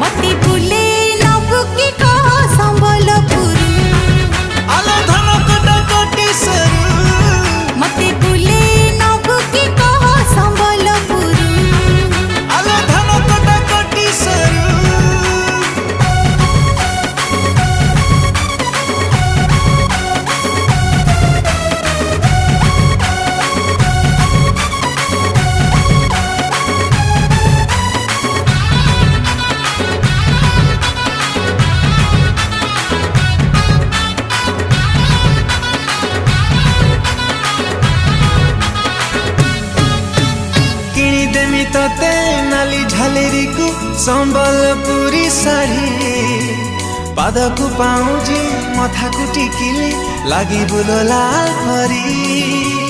मती बुले नबु की कह संबलपुर आलो धन कटा कटी सरू मती बुले नबु की कह संबलपुर आलो धन कटा कटी सरू किनिदेमी तते नाली झालेरी को संबलपुरी साड़ी पादकु पाउजी मथाकु टिकिली लागि बुलो लाल परी।